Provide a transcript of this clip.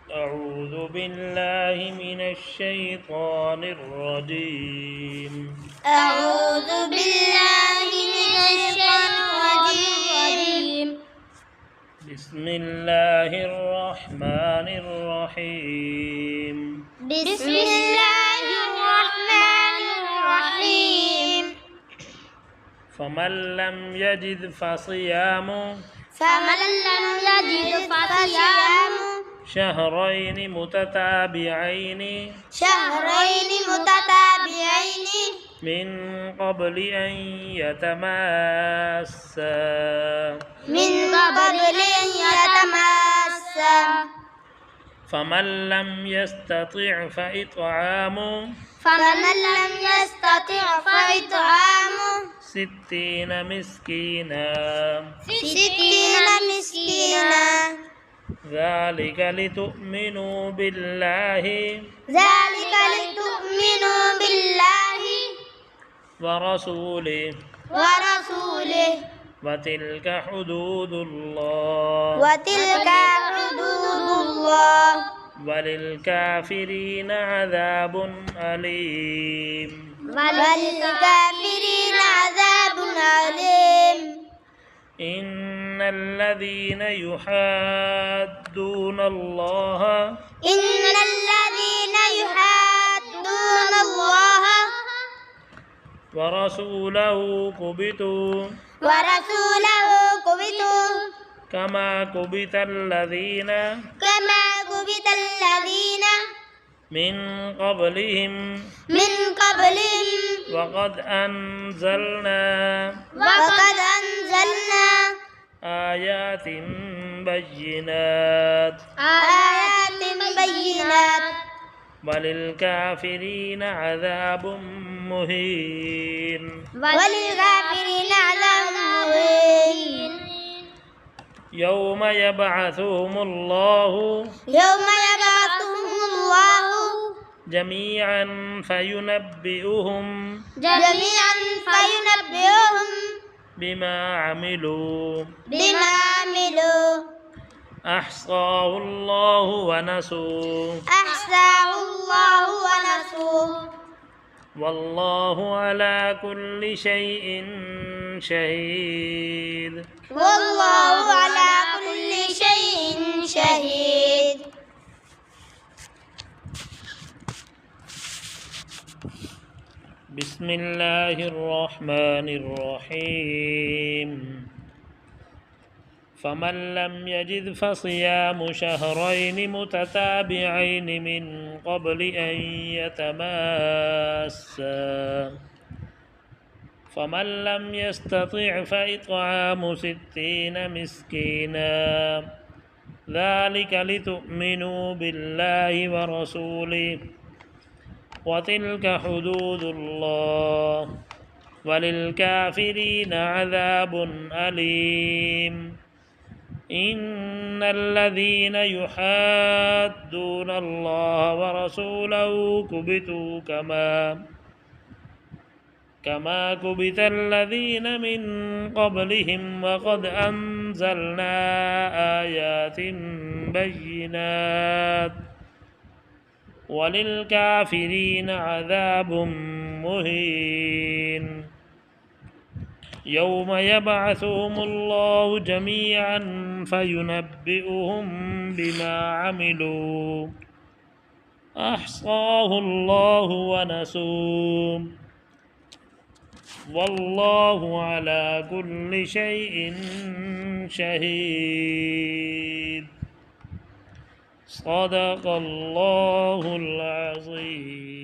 أعوذ بالله من الشيطان الرجيم. أعوذ بالله من الشيطان الرجيم. بسم الله الرحمن الرحيم. بسم الله الرحمن الرحيم. فمن لم يجد فصيام شهرين متتابعين من قبل أن يتماسا فمن لم يستطع فإطعام 60 مسكينا ذلك لتؤمنوا بالله ورسوله وتلك حدود الله وللكافرين عذاب أليم. إن الذين يحادون الله ورسوله كبتوا كما كبت الذين من قبلهم وقد أنزلنا آيات بينات وللكافرين عذاب مهين. يوم يبعثهم الله جميعا فينبئهم بما عملوا أحصاه الله ونسوه والله على كل شيء شهيد. بسم الله الرحمن الرحيم. فمن لم يجد فصيام شهرين متتابعين من قبل أن يتماسا فمن لم يستطع فإطعام 60 مسكينا ذلك لتؤمنوا بالله ورسوله وتلك حدود الله وللكافرين عذاب أليم. إن الذين يحادون الله ورسوله كبتوا كما كبت الذين من قبلهم وقد أنزلنا آيات بينات وللكافرين عذاب مهين. يوم يبعثهم الله جميعا فينبئهم بما عملوا أحصاه الله ونسوه والله على كل شيء شهيد. صدق الله العظيم.